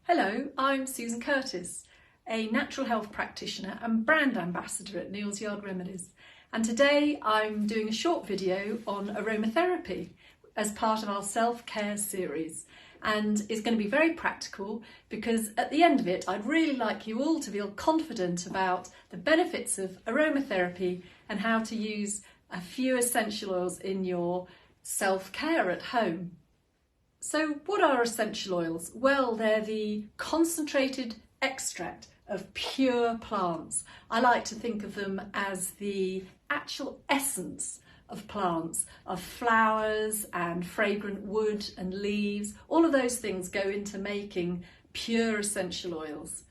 Hello, I'm Susan Curtis, a natural health practitioner and brand ambassador at Neal's Remedies. And today I'm doing a short video on aromatherapy as part of our self-care series. And it's going to be very practical because at the end of it, I'd really like you all to feel confident about the benefits of aromatherapy and how to use a few essential oils in your self-care at home. So what are essential oils? Well, they're the concentrated extract of pure plants. I like to think of them as the actual essence of plants, of flowers and fragrant wood and leaves. All of those things go into making pure essential oils.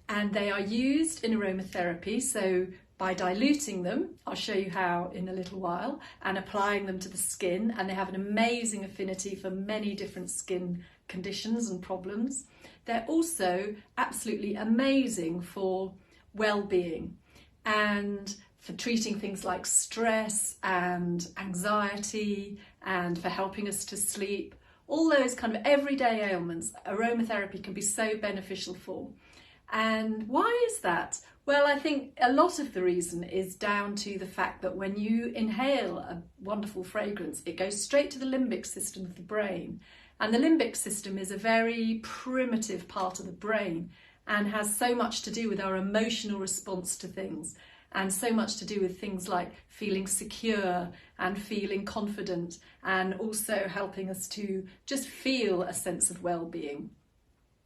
And they are used in aromatherapy, so by diluting them, I'll show you how in a little while, and applying them to the skin, and they have an amazing affinity for many different skin conditions and problems. They're also absolutely amazing for well-being and for treating things like stress and anxiety and for helping us to sleep. All those kind of everyday ailments, aromatherapy can be so beneficial for. And why is that? Well, I think a lot of the reason is down to the fact that when you inhale a wonderful fragrance, it goes straight to the limbic system of the brain. And the limbic system is a very primitive part of the brain and has so much to do with our emotional response to things and so much to do with things like feeling secure and feeling confident and also helping us to just feel a sense of well-being.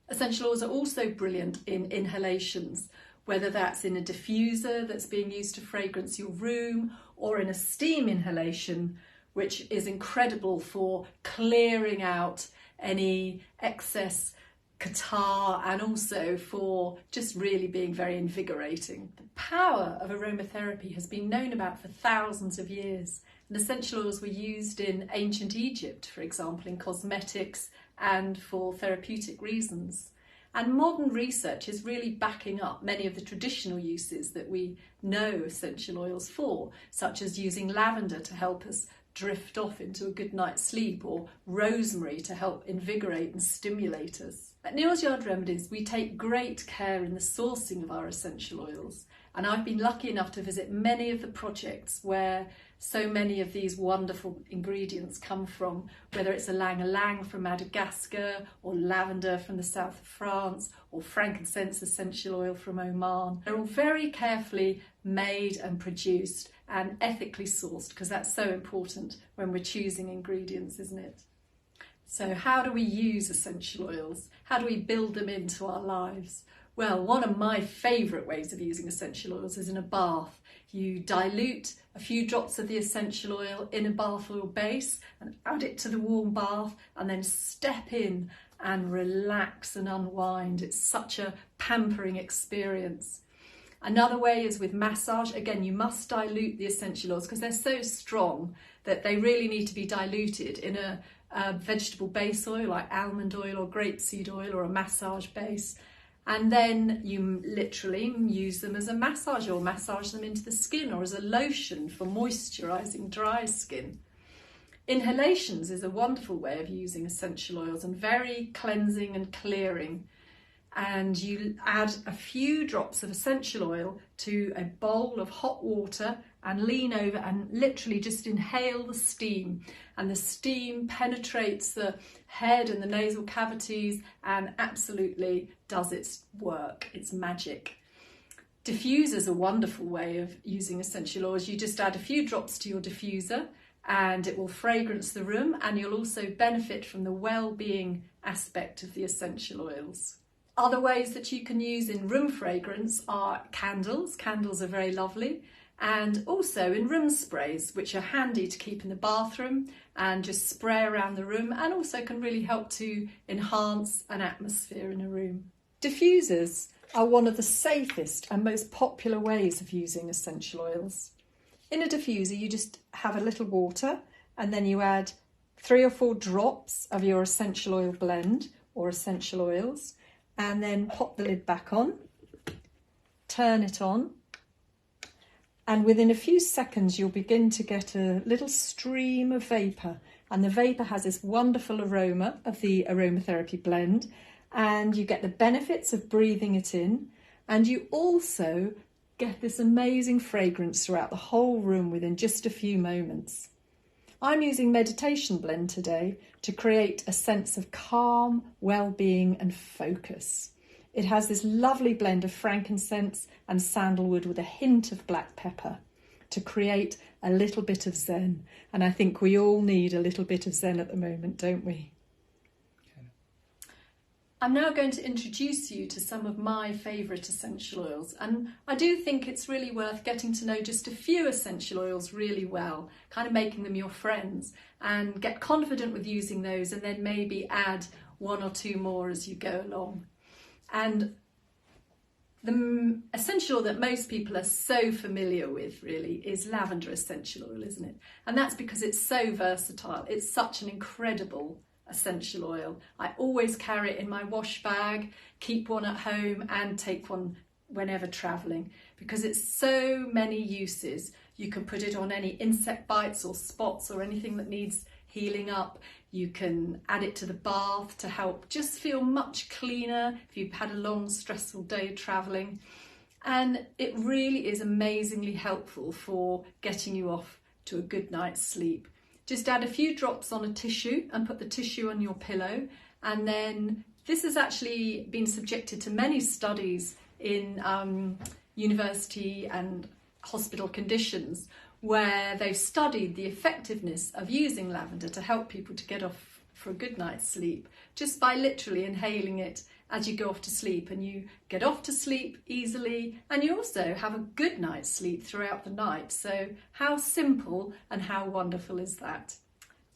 Essential oils are also brilliant in inhalations, whether that's in a diffuser that's being used to fragrance your room or in a steam inhalation, which is incredible for clearing out any excess catarrh and also for just really being very invigorating. The power of aromatherapy has been known about for thousands of years, and essential oils were used in ancient Egypt, for example, in cosmetics and for therapeutic reasons. And modern research is really backing up many of the traditional uses that we know essential oils for, such as using lavender to help us drift off into a good night's sleep, or rosemary to help invigorate and stimulate us. At Neal's Yard Remedies, we take great care in the sourcing of our essential oils, and I've been lucky enough to visit many of the projects where so many of these wonderful ingredients come from, whether it's ylang-ylang from Madagascar, or lavender from the south of France, or frankincense essential oil from Oman. They're all very carefully made and produced and ethically sourced, because that's so important when we're choosing ingredients, isn't it? So how do we use essential oils? How do we build them into our lives? Well, one of my favourite ways of using essential oils is in a bath. You dilute a few drops of the essential oil in a bath oil base and add it to the warm bath, and then step in and relax and unwind. It's such a pampering experience. Another way is with massage. Again, you must dilute the essential oils because they're so strong that they really need to be diluted in a vegetable base oil like almond oil or grapeseed oil, or a massage base. And then you literally use them as a massage, or massage them into the skin, or as a lotion for moisturising dry skin. Inhalations is a wonderful way of using essential oils, and very cleansing and clearing. And you add a few drops of essential oil to a bowl of hot water and lean over and literally just inhale the steam, and the steam penetrates the head and the nasal cavities and absolutely does its work. It's magic. Diffusers are a wonderful way of using essential oils. You just add a few drops to your diffuser and it will fragrance the room, and you'll also benefit from the well-being aspect of the essential oils. Other ways that you can use in room fragrance are candles. Candles are very lovely. And also in room sprays, which are handy to keep in the bathroom and just spray around the room, and also can really help to enhance an atmosphere in a room. Diffusers are one of the safest and most popular ways of using essential oils. In a diffuser, you just have a little water, and then you add 3 or 4 drops of your essential oil blend or essential oils, and then pop the lid back on, turn it on, and within a few seconds you'll begin to get a little stream of vapour And the vapour has this wonderful aroma of the aromatherapy blend, and you get the benefits of breathing it in, and you also get this amazing fragrance throughout the whole room within just a few moments. I'm using Meditation Blend today to create a sense of calm, well-being and focus. It has this lovely blend of frankincense and sandalwood with a hint of black pepper to create a little bit of zen. And I think we all need a little bit of zen at the moment, don't we? I'm now going to introduce you to some of my favourite essential oils, and I do think it's really worth getting to know just a few essential oils really well, kind of making them your friends, and get confident with using those, and then maybe add one or two more as you go along. And the essential oil that most people are so familiar with really is lavender essential oil, isn't it? And that's because it's so versatile. It's such an incredible essential oil. I always carry it in my wash bag, keep one at home and take one whenever travelling, because it's so many uses. You can put it on any insect bites or spots or anything that needs healing up. You can add it to the bath to help just feel much cleaner if you've had a long stressful day travelling. And it really is amazingly helpful for getting you off to a good night's sleep. Just add a few drops on a tissue and put the tissue on your pillow, and then this has actually been subjected to many studies in university and hospital conditions where they've studied the effectiveness of using lavender to help people to get off for a good night's sleep just by literally inhaling it as you go off to sleep, and you get off to sleep easily and you also have a good night's sleep throughout the night. So how simple and how wonderful is that?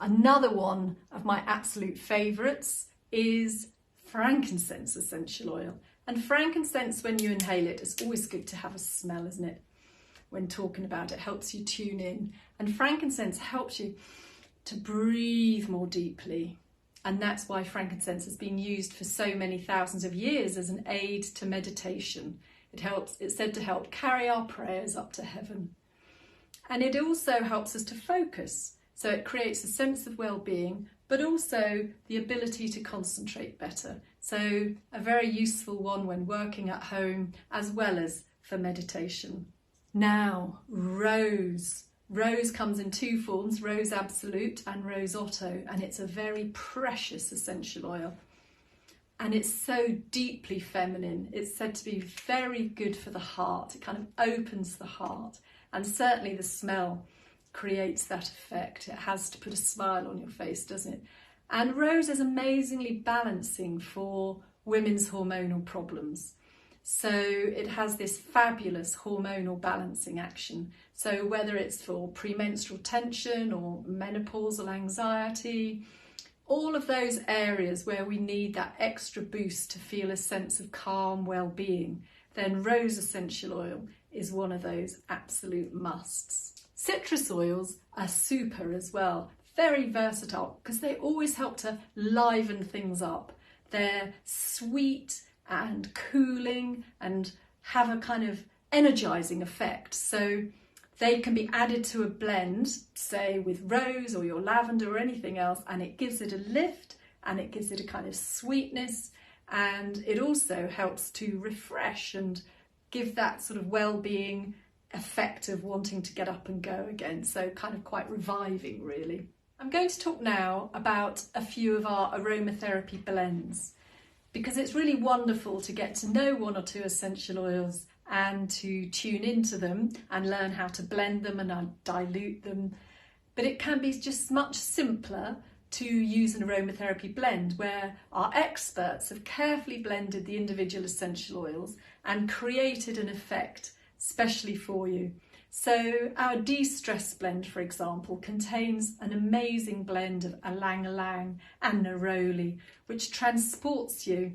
Another one of my absolute favourites is frankincense essential oil. And frankincense, when you inhale it, it's always good to have a smell, isn't it? When talking about it, helps you tune in. And frankincense helps you to breathe more deeply. And that's why frankincense has been used for so many thousands of years as an aid to meditation. It's said to help carry our prayers up to heaven. And it also helps us to focus. So it creates a sense of well-being, but also the ability to concentrate better. So a very useful one when working at home as well as for meditation. Now, rose. Rose comes in two forms, Rose Absolute and Rose Otto, and it's a very precious essential oil. And it's so deeply feminine. It's said to be very good for the heart. It kind of opens the heart, and certainly the smell creates that effect. It has to put a smile on your face, doesn't it? And rose is amazingly balancing for women's hormonal problems. So it has this fabulous hormonal balancing action. So whether it's for premenstrual tension or menopausal anxiety, all of those areas where we need that extra boost to feel a sense of calm well-being, then rose essential oil is one of those absolute musts. Citrus oils are super as well, very versatile because they always help to liven things up. They're sweet and cooling and have a kind of energizing effect. So they can be added to a blend, say with rose or your lavender or anything else, and it gives it a lift and it gives it a kind of sweetness, and it also helps to refresh and give that sort of well-being effect of wanting to get up and go again. So kind of quite reviving, really. I'm going to talk now about a few of our aromatherapy blends, because it's really wonderful to get to know one or two essential oils and to tune into them and learn how to blend them and dilute them. But it can be just much simpler to use an aromatherapy blend where our experts have carefully blended the individual essential oils and created an effect specially for you. So our de-stress blend, for example, contains an amazing blend of ylang-ylang and neroli, which transports you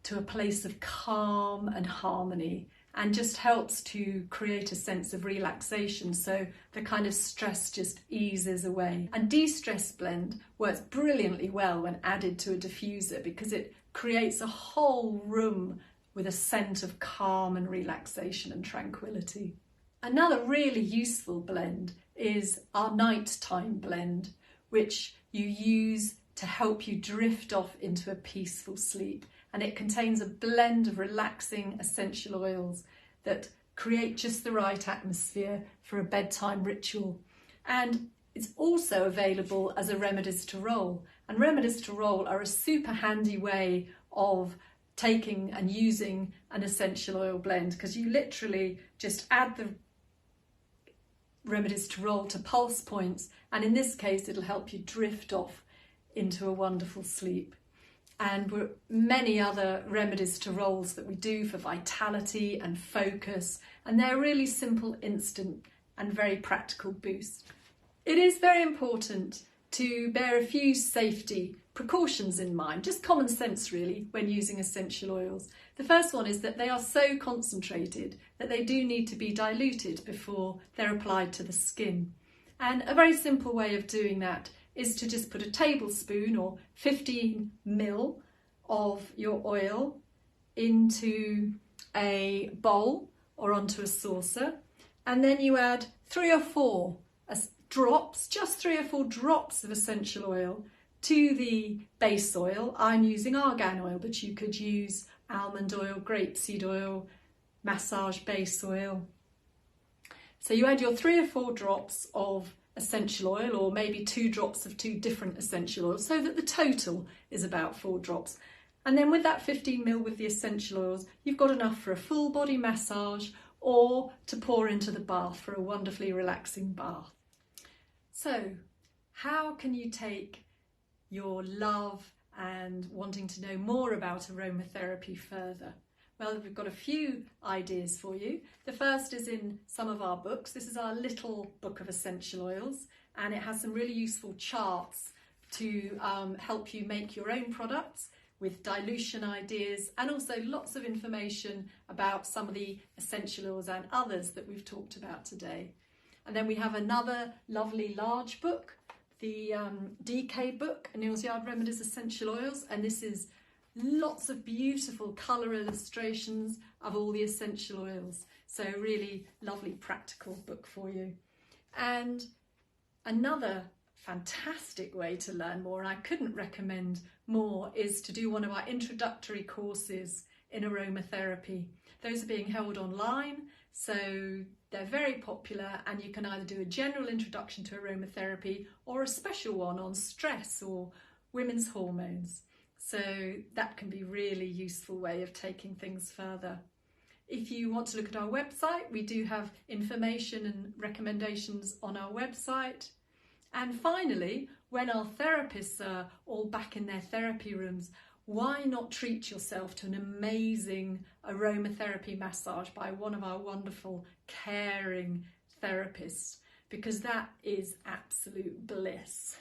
to a place of calm and harmony and just helps to create a sense of relaxation, so the kind of stress just eases away. And de-stress blend works brilliantly well when added to a diffuser because it creates a whole room with a scent of calm and relaxation and tranquility. Another really useful blend is our nighttime blend, which you use to help you drift off into a peaceful sleep. And it contains a blend of relaxing essential oils that create just the right atmosphere for a bedtime ritual. And it's also available as a Remedies to roll. And Remedies to roll are a super handy way of taking and using an essential oil blend, because you literally just add the Remedies to roll to pulse points, and in this case it'll help you drift off into a wonderful sleep. And many other Remedies to rolls that we do for vitality and focus, and they're really simple, instant and very practical boost. It is very important to bear a few safety precautions in mind, just common sense really, when using essential oils. The first one is that they are so concentrated that they do need to be diluted before they're applied to the skin. And a very simple way of doing that is to just put a tablespoon or 15 ml of your oil into a bowl or onto a saucer, and then you add 3 or 4 drops, just 3 or 4 drops of essential oil to the base oil. I'm using argan oil, but you could use almond oil, grapeseed oil, massage base oil. So you add your 3 or 4 drops of essential oil, or maybe 2 drops of 2 different essential oils, so that the total is about 4 drops. And then with that 15 ml with the essential oils, you've got enough for a full body massage or to pour into the bath for a wonderfully relaxing bath. So how can you take your love and wanting to know more about aromatherapy further? Well, we've got a few ideas for you. The first is in some of our books. This is our little book of essential oils, and it has some really useful charts to help you make your own products with dilution ideas, and also lots of information about some of the essential oils and others that we've talked about today. And then we have another lovely large book, the DK book, Neal's Yard Remedies Essential Oils, and this is lots of beautiful colour illustrations of all the essential oils. So a really lovely practical book for you. And another fantastic way to learn more, and I couldn't recommend more, is to do one of our introductory courses in aromatherapy. Those are being held online, so they're very popular, and you can either do a general introduction to aromatherapy or a special one on stress or women's hormones. So that can be a really useful way of taking things further. If you want to look at our website, we do have information and recommendations on our website. And finally, when our therapists are all back in their therapy rooms, why not treat yourself to an amazing aromatherapy massage by one of our wonderful, caring therapists, because that is absolute bliss.